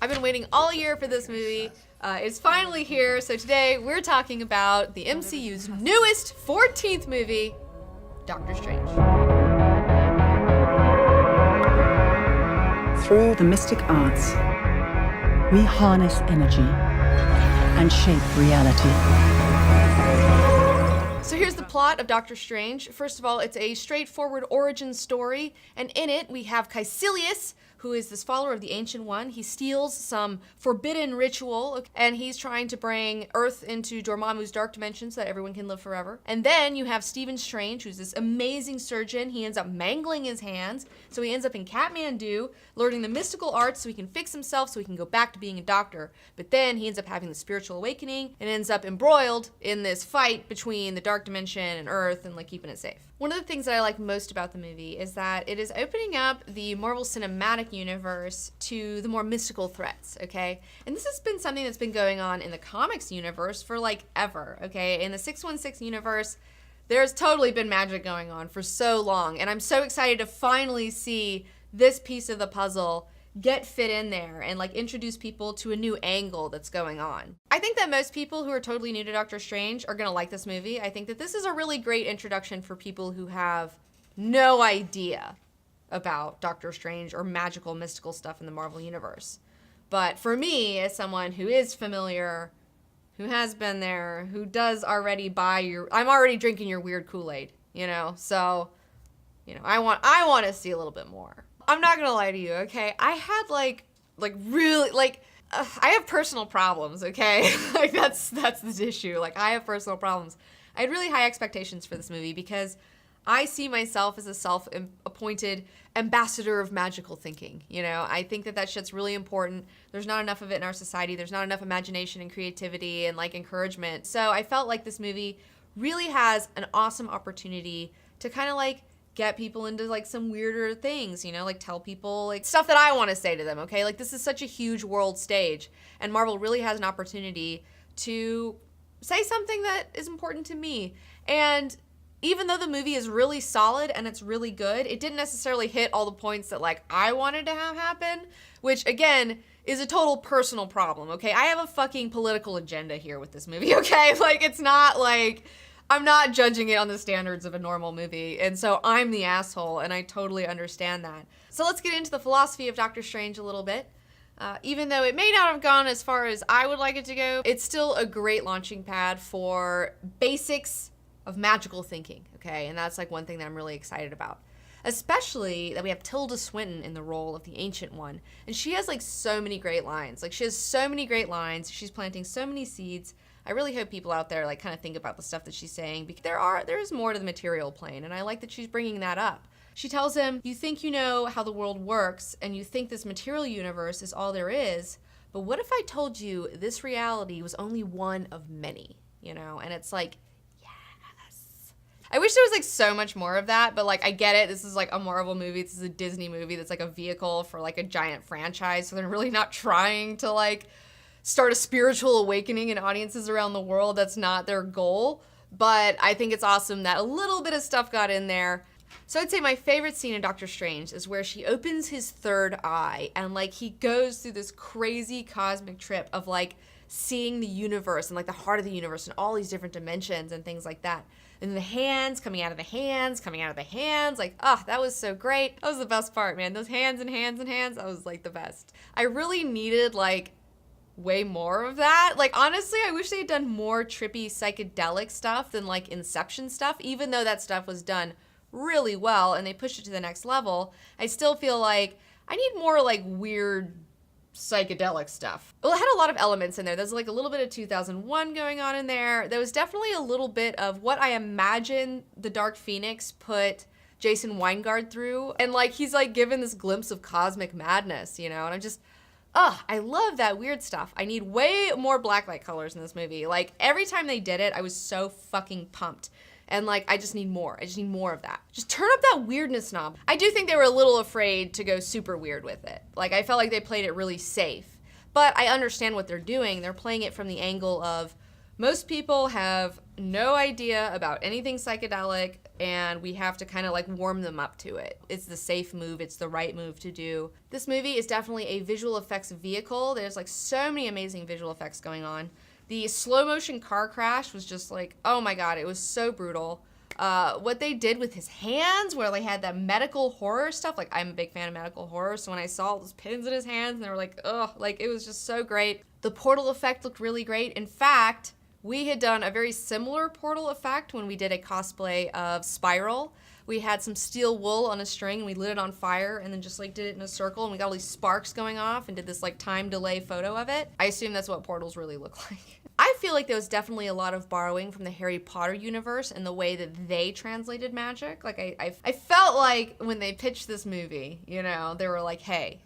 I've been waiting all year for this movie. It's finally here, so today we're talking about the MCU's newest 14th movie, Doctor Strange. Through the mystic arts, we harness energy and shape reality. So here's the plot of Doctor Strange. First of all, it's a straightforward origin story, and in it we have Caecilius, who is this follower of the Ancient One. He steals some forbidden ritual, and he's trying to bring Earth into Dormammu's dark dimension so that everyone can live forever. And then you have Stephen Strange, who's this amazing surgeon. He ends up mangling his hands, so he ends up in Kathmandu, learning the mystical arts so he can fix himself so he can go back to being a doctor. But then he ends up having the spiritual awakening and ends up embroiled in this fight between the dark dimension and Earth and like keeping it safe. One of the things that I like most about the movie is that it is opening up the Marvel Cinematic Universe to the more mystical threats, okay? And this has been something that's been going on in the comics universe for like ever, okay? In the 616 universe, there's totally been magic going on for so long, and I'm so excited to finally see this piece of the puzzle get fit in there and like introduce people to a new angle that's going on. I think that most people who are totally new to Doctor Strange are gonna like this movie. I think that this is a really great introduction for people who have no idea about Doctor Strange or magical, mystical stuff in the Marvel Universe. But for me, as someone who is familiar, who has been there, who does already I'm already drinking your weird Kool-Aid, you know? So, you know, I want to see a little bit more. I'm not gonna lie to you, okay? I had I have personal problems, okay? Like that's the issue. Like I have personal problems. I had really high expectations for this movie because I see myself as a self-appointed ambassador of magical thinking. You know, I think that shit's really important. There's not enough of it in our society. There's not enough imagination and creativity and like encouragement. So I felt like this movie really has an awesome opportunity to kind of like get people into like some weirder things, you know, like tell people like stuff that I want to say to them, okay? Like this is such a huge world stage, and Marvel really has an opportunity to say something that is important to me. And even though the movie is really solid and it's really good, it didn't necessarily hit all the points that like I wanted to have happen, which again is a total personal problem, okay? I have a fucking political agenda here with this movie, okay? Like it's not like I'm not judging it on the standards of a normal movie, and so I'm the asshole, and I totally understand that. So let's get into the philosophy of Doctor Strange a little bit. Even though it may not have gone as far as I would like it to go, it's still a great launching pad for basics of magical thinking, okay? And that's like one thing that I'm really excited about. Especially that we have Tilda Swinton in the role of the Ancient One, and she has like so many great lines. Like she has so many great lines, she's planting so many seeds. I really hope people out there like kind of think about the stuff that she's saying, because there is more to the material plane, and I like that she's bringing that up. She tells him, you think you know how the world works, and you think this material universe is all there is, but what if I told you this reality was only one of many, you know? And it's like, yes. I wish there was like so much more of that, but like I get it, this is like a Marvel movie, this is a Disney movie that's like a vehicle for like a giant franchise, so they're really not trying to like start a spiritual awakening in audiences around the world. That's not their goal, but I think it's awesome that a little bit of stuff got in there. So I'd say my favorite scene in Doctor Strange is where she opens his third eye and like he goes through this crazy cosmic trip of like seeing the universe and like the heart of the universe and all these different dimensions and things like that. And the hands coming out of the hands, like, that was so great. That was the best part, man. Those hands and hands and hands, that was like the best. I really needed like way more of that. Like honestly, I wish they had done more trippy psychedelic stuff than like Inception stuff, even though that stuff was done really well and they pushed it to the next level. I still feel like I need more like weird psychedelic stuff. Well, it had a lot of elements in there. There's like a little bit of 2001 going on in there. There was definitely a little bit of what I imagine the Dark Phoenix put Jason Weingard through, and like he's like given this glimpse of cosmic madness, you know, and I'm just I love that weird stuff. I need way more blacklight colors in this movie. Like, every time they did it, I was so fucking pumped. And, like, I just need more. I just need more of that. Just turn up that weirdness knob. I do think they were a little afraid to go super weird with it. Like, I felt like they played it really safe. But I understand what they're doing. They're playing it from the angle of Most people have no idea about anything psychedelic, and we have to kind of like warm them up to it. It's the safe move, it's the right move to do. This movie is definitely a visual effects vehicle. There's like so many amazing visual effects going on. The slow motion car crash was just like, oh my god, it was so brutal. What they did with his hands, where they had that medical horror stuff, like I'm a big fan of medical horror, so when I saw all those pins in his hands, and they were like, ugh, like it was just so great. The portal effect looked really great. In fact, we had done a very similar portal effect when we did a cosplay of Spiral. We had some steel wool on a string and we lit it on fire and then just like did it in a circle and we got all these sparks going off and did this like time delay photo of it. I assume that's what portals really look like. I feel like there was definitely a lot of borrowing from the Harry Potter universe and the way that they translated magic. Like I felt like when they pitched this movie, you know, they were like, hey,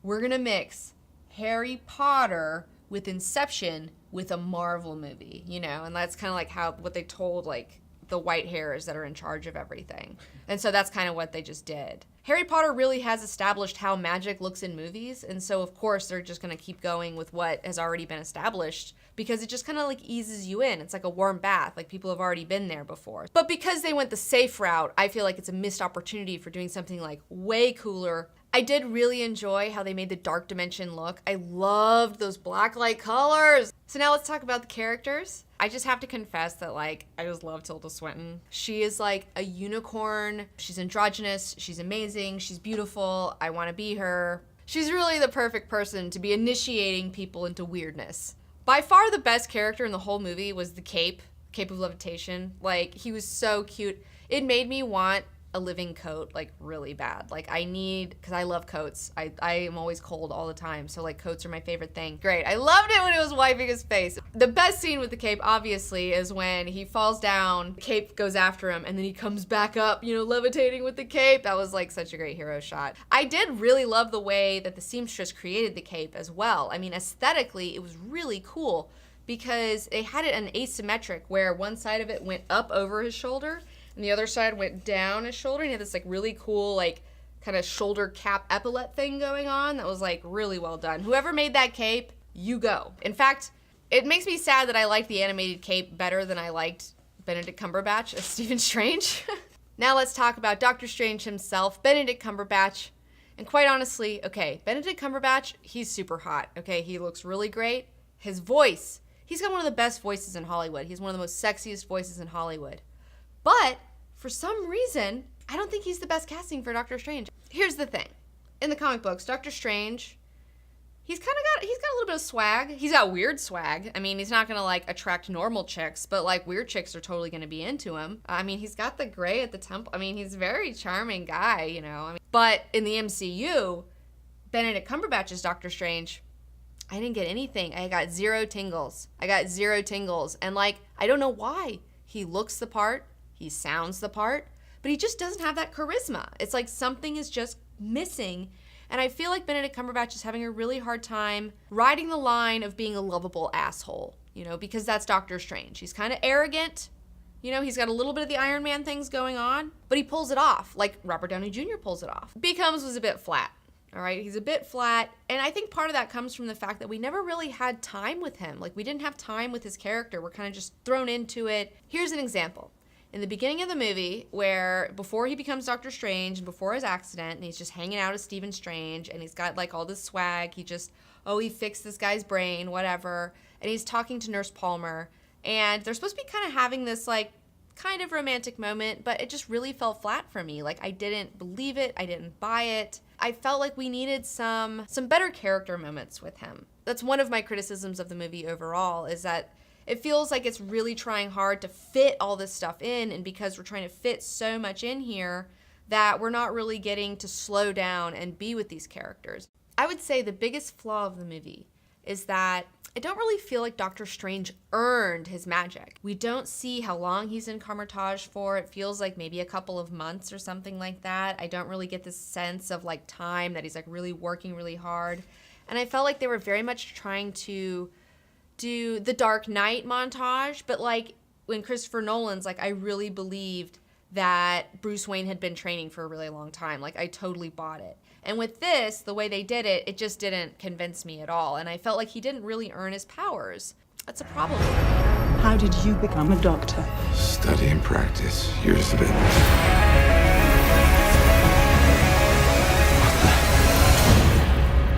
we're gonna mix Harry Potter with Inception with a Marvel movie, you know, and that's kind of like what they told like the white hairs that are in charge of everything. And so that's kind of what they just did. Harry Potter really has established how magic looks in movies, and so of course they're just going to keep going with what has already been established because it just kind of like eases you in. It's like a warm bath, like people have already been there before. But because they went the safe route, I feel like it's a missed opportunity for doing something like way cooler. I did really enjoy how they made the dark dimension look. I loved those blacklight colors. So now let's talk about the characters. I just have to confess that like, I just love Tilda Swinton. She is like a unicorn. She's androgynous. She's amazing. She's beautiful. I want to be her. She's really the perfect person to be initiating people into weirdness. By far the best character in the whole movie was the Cape of Levitation. Like, he was so cute. It made me want a living coat like really bad. Like because I love coats. I am always cold all the time, so like coats are my favorite thing. Great. I loved it when it was wiping his face. The best scene with the Cape obviously is when he falls down, the Cape goes after him, and then he comes back up, you know, levitating with the Cape. That was like such a great hero shot. I did really love the way that the seamstress created the Cape as well. I mean, aesthetically it was really cool because they had it an asymmetric where one side of it went up over his shoulder and the other side went down his shoulder, and he had this like really cool like kind of shoulder cap epaulette thing going on that was like really well done. Whoever made that cape, you go. In fact, it makes me sad that I liked the animated cape better than I liked Benedict Cumberbatch as Stephen Strange. Now let's talk about Doctor Strange himself, Benedict Cumberbatch. And quite honestly, okay, Benedict Cumberbatch, he's super hot, okay? He looks really great. His voice, he's got one of the best voices in Hollywood. He's one of the most sexiest voices in Hollywood. But for some reason, I don't think he's the best casting for Doctor Strange. Here's the thing. In the comic books, Doctor Strange, he's got a little bit of swag. He's got weird swag. I mean, he's not gonna like attract normal chicks, but like weird chicks are totally gonna be into him. I mean, he's got the gray at the temple. I mean, he's a very charming guy, you know. But in the MCU, Benedict Cumberbatch's Doctor Strange, I didn't get anything. I got zero tingles. And like, I don't know why. He looks the part. He sounds the part, but he just doesn't have that charisma. It's like something is just missing. And I feel like Benedict Cumberbatch is having a really hard time riding the line of being a lovable asshole, you know, because that's Doctor Strange. He's kind of arrogant. You know, he's got a little bit of the Iron Man things going on, but he pulls it off, like Robert Downey Jr. pulls it off. B. Combs was a bit flat, all right? He's a bit flat, and I think part of that comes from the fact that we never really had time with him. Like, we didn't have time with his character. We're kind of just thrown into it. Here's an example. In the beginning of the movie, where before he becomes Doctor Strange and before his accident, and he's just hanging out as Stephen Strange, and he's got like all this swag, he fixed this guy's brain, whatever, and he's talking to Nurse Palmer, and they're supposed to be kind of having this like kind of romantic moment, but it just really fell flat for me. Like, I didn't believe it, I didn't buy it. I felt like we needed some better character moments with him. That's one of my criticisms of the movie overall, is that it feels like it's really trying hard to fit all this stuff in, and because we're trying to fit so much in here, that we're not really getting to slow down and be with these characters. I would say the biggest flaw of the movie is that I don't really feel like Doctor Strange earned his magic. We don't see how long he's in Kamar-Taj for. It feels like maybe a couple of months or something like that. I don't really get this sense of like time that he's like really working really hard. And I felt like they were very much trying to do the Dark Knight montage, but like when Christopher Nolan's like, I really believed that Bruce Wayne had been training for a really long time. Like, I totally bought it. And with this, the way they did it, it just didn't convince me at all. And I felt like he didn't really earn his powers. That's a problem. How did you become a doctor? Study and practice, years of it.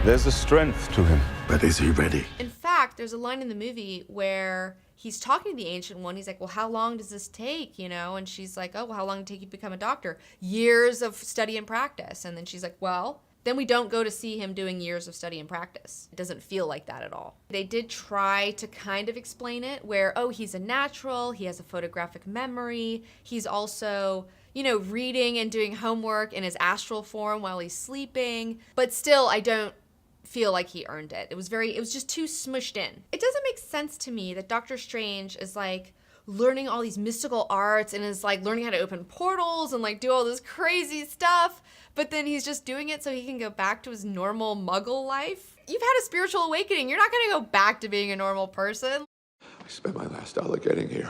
There's a strength to him. But is he ready? In fact, there's a line in the movie where he's talking to the Ancient One. He's like, well, how long does this take, you know? And she's like, oh, well, how long did it take you to become a doctor? Years of study and practice. And then she's like, well, then we don't go to see him doing years of study and practice. It doesn't feel like that at all. They did try to kind of explain it where, oh, he's a natural, he has a photographic memory, he's also, you know, reading and doing homework in his astral form while he's sleeping. But still, I don't feel like he earned it. It was just too smushed in. It doesn't make sense to me that Doctor Strange is like learning all these mystical arts and is like learning how to open portals and like do all this crazy stuff, but then he's just doing it so he can go back to his normal muggle life. You've had a spiritual awakening. You're not gonna go back to being a normal person. I spent my last dollar getting here.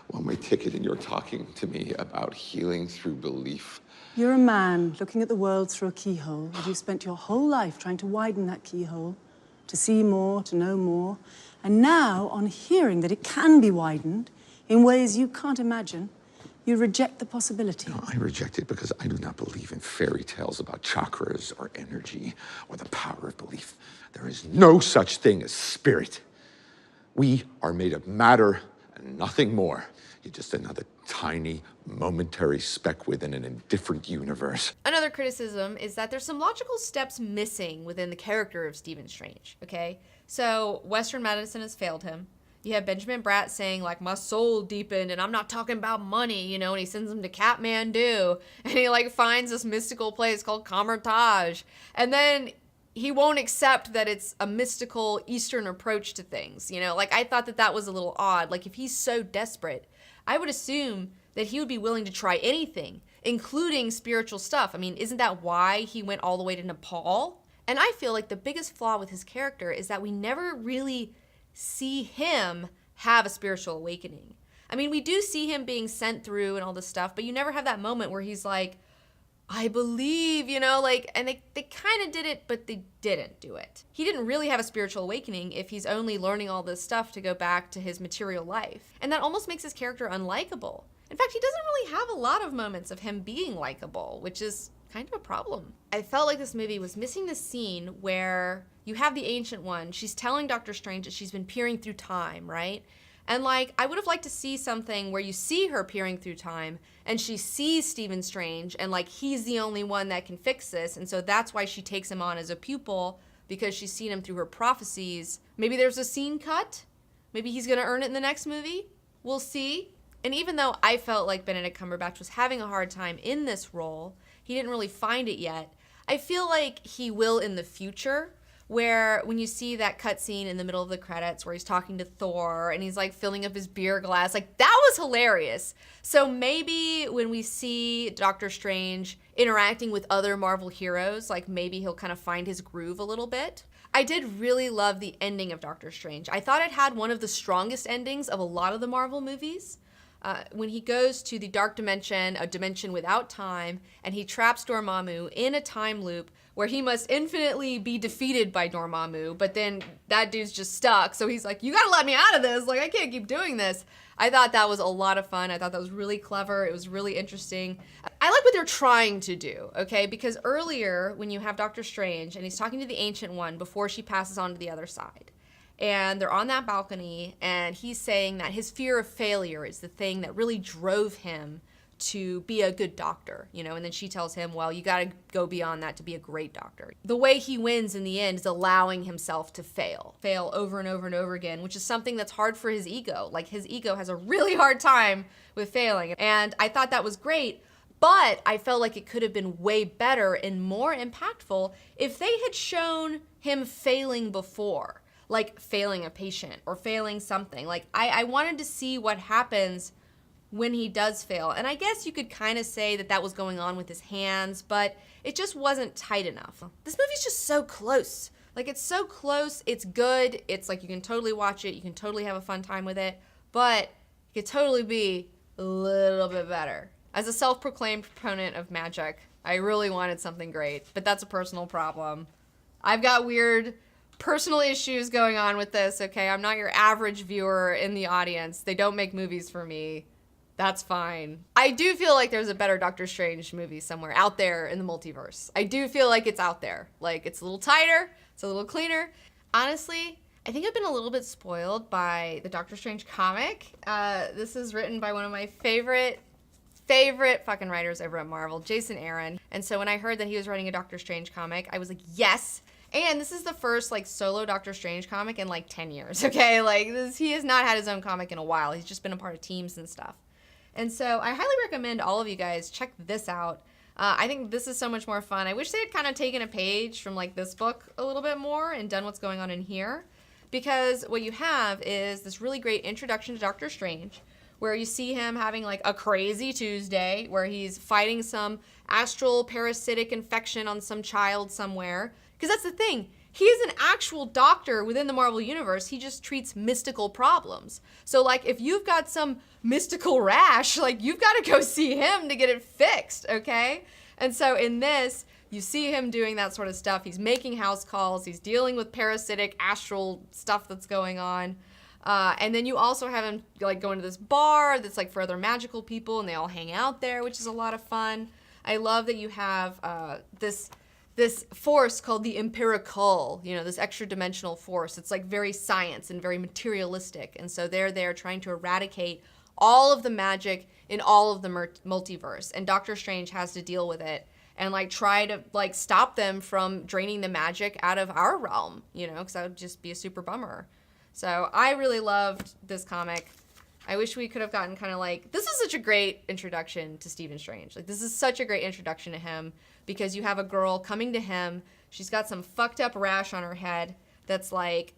One-way ticket, and you're talking to me about healing through belief. You're a man looking at the world through a keyhole, and you've spent your whole life trying to widen that keyhole, to see more, to know more. And now, on hearing that it can be widened in ways you can't imagine, you reject the possibility. No, I reject it because I do not believe in fairy tales about chakras or energy or the power of belief. There is no such thing as spirit. We are made of matter and nothing more. You're just another tiny, momentary speck within an indifferent universe. Another criticism is that there's some logical steps missing within the character of Stephen Strange, okay? So Western medicine has failed him. You have Benjamin Bratt saying, like, my soul deepened, and I'm not talking about money, you know, and he sends him to Kathmandu, and he, like, finds this mystical place called Kamar-Taj. And then he won't accept that it's a mystical Eastern approach to things, you know? Like, I thought that that was a little odd. Like, if he's so desperate, I would assume that he would be willing to try anything, including spiritual stuff. I mean, isn't that why he went all the way to Nepal? And I feel like the biggest flaw with his character is that we never really see him have a spiritual awakening. I mean, we do see him being sent through and all this stuff, but you never have that moment where he's like, I believe, you know, like, and they kind of did it, but they didn't do it. He didn't really have a spiritual awakening if he's only learning all this stuff to go back to his material life. And that almost makes his character unlikable. In fact, he doesn't really have a lot of moments of him being likable, which is kind of a problem. I felt like this movie was missing the scene where you have the Ancient One. She's telling Doctor Strange that she's been peering through time, right? And like, I would have liked to see something where you see her peering through time and she sees Stephen Strange and like, he's the only one that can fix this. And so that's why she takes him on as a pupil, because she's seen him through her prophecies. Maybe there's a scene cut. Maybe he's gonna earn it in the next movie. We'll see. And even though I felt like Benedict Cumberbatch was having a hard time in this role, he didn't really find it yet. I feel like he will in the future, where when you see that cutscene in the middle of the credits where he's talking to Thor and he's like filling up his beer glass, like that was hilarious. So maybe when we see Doctor Strange interacting with other Marvel heroes, like maybe he'll kind of find his groove a little bit. I did really love the ending of Doctor Strange. I thought it had one of the strongest endings of a lot of the Marvel movies. When he goes to the dark dimension, a dimension without time, and he traps Dormammu in a time loop where he must infinitely be defeated by Dormammu, but then that dude's just stuck. So he's like, you gotta let me out of this. Like, I can't keep doing this. I thought that was a lot of fun. I thought that was really clever. It was really interesting. I like what they're trying to do, okay? Because earlier, when you have Doctor Strange and he's talking to the Ancient One before she passes on to the other side, and they're on that balcony, and he's saying that his fear of failure is the thing that really drove him to be a good doctor, you know, and then she tells him, well, you gotta go beyond that to be a great doctor. The way he wins in the end is allowing himself to fail over and over and over again, which is something that's hard for his ego. Like, his ego has a really hard time with failing, and I thought that was great, but I felt like it could have been way better and more impactful if they had shown him failing before, like failing a patient or failing something. Like, I wanted to see what happens when he does fail. And I guess you could kind of say that that was going on with his hands, but it just wasn't tight enough. This movie's just so close. Like, it's so close, it's good, it's like you can totally watch it, you can totally have a fun time with it, but it could totally be a little bit better. As a self-proclaimed proponent of magic, I really wanted something great, but that's a personal problem. I've got weird personal issues going on with this, okay? I'm not your average viewer in the audience. They don't make movies for me. That's fine. I do feel like there's a better Doctor Strange movie somewhere out there in the multiverse. I do feel like it's out there. Like, it's a little tighter, it's a little cleaner. Honestly, I think I've been a little bit spoiled by the Doctor Strange comic. This is written by one of my favorite fucking writers over at Marvel, Jason Aaron. And so when I heard that he was writing a Doctor Strange comic, I was like, yes. And this is the first like solo Doctor Strange comic in like 10 years, okay? Like he has not had his own comic in a while. He's just been a part of teams and stuff. And so I highly recommend all of you guys check this out. I think this is so much more fun. I wish they had kind of taken a page from like this book a little bit more and done what's going on in here. Because what you have is this really great introduction to Doctor Strange, where you see him having like a crazy Tuesday where he's fighting some astral parasitic infection on some child somewhere. Because that's the thing. He is an actual doctor within the Marvel Universe. He just treats mystical problems. So like if you've got some mystical rash, like you've got to go see him to get it fixed, okay? And so in this, you see him doing that sort of stuff. He's making house calls. He's dealing with parasitic astral stuff that's going on. And then you also have him like going to this bar that's like for other magical people and they all hang out there, which is a lot of fun. I love that you have this force called the Empirical, you know, this extra dimensional force. It's like very science and very materialistic. And so they're there trying to eradicate all of the magic in all of the multiverse. And Doctor Strange has to deal with it and like try to like stop them from draining the magic out of our realm, you know, because that would just be a super bummer. So I really loved this comic. I wish we could have gotten kind of like, this is such a great introduction to Stephen Strange. Like this is such a great introduction to him because you have a girl coming to him. She's got some fucked up rash on her head that's like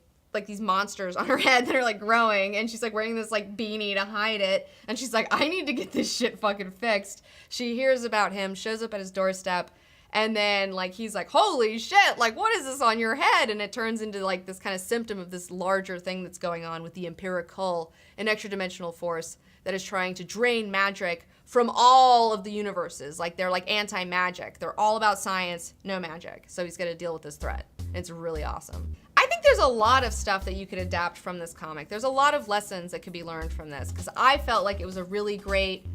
these monsters on her head that are like growing, and she's like wearing this like beanie to hide it. And she's like, I need to get this shit fucking fixed. She hears about him, shows up at his doorstep, and then like he's like, holy shit, like what is this on your head? And it turns into like this kind of symptom of this larger thing that's going on with the Empirical, an extra dimensional force that is trying to drain magic from all of the universes. Like they're like anti-magic. They're all about science, no magic. So he's gonna deal with this threat. It's really awesome. I think there's a lot of stuff that you could adapt from this comic. There's a lot of lessons that could be learned from this because I felt like it was a really great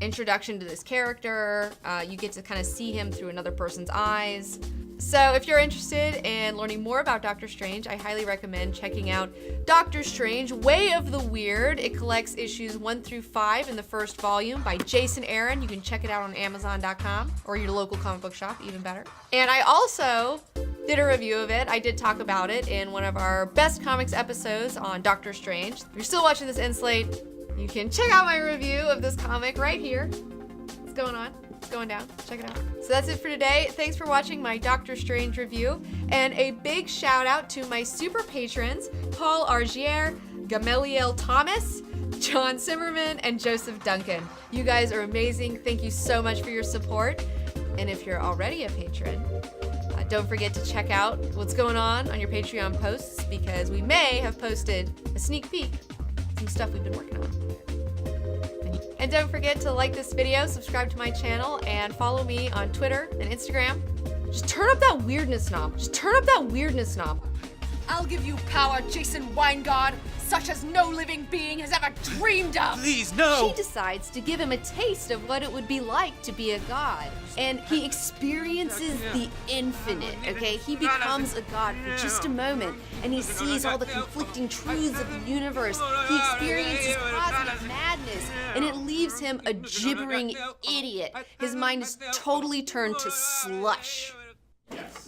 introduction to this character. You get to kind of see him through another person's eyes. So if you're interested in learning more about Doctor Strange, I highly recommend checking out Doctor Strange, Way of the Weird. It collects issues 1 through 5 in the first volume by Jason Aaron. You can check it out on Amazon.com or your local comic book shop, even better. And I also did a review of it. I did talk about it in one of our Best Comics episodes on Doctor Strange. If you're still watching this end slate, you can check out my review of this comic right here. What's going on? It's going down. Check it out. So that's it for today. Thanks for watching my Doctor Strange review. And a big shout out to my super patrons, Paul Argier, Gamaliel Thomas, John Zimmerman, and Joseph Duncan. You guys are amazing. Thank you so much for your support. And if you're already a patron, don't forget to check out what's going on your Patreon posts because we may have posted a sneak peek of some stuff we've been working on. And don't forget to like this video, subscribe to my channel, and follow me on Twitter and Instagram. Just turn up that weirdness knob. Just turn up that weirdness knob. I'll give you power, Jason Weingard, such as no living being has ever dreamed of. Please, no! She decides to give him a taste of what it would be like to be a god. And he experiences the infinite, okay? He becomes a god for just a moment, and he sees all the conflicting truths of the universe. He experiences cosmic madness, and it leaves him a gibbering idiot. His mind is totally turned to slush. Yes.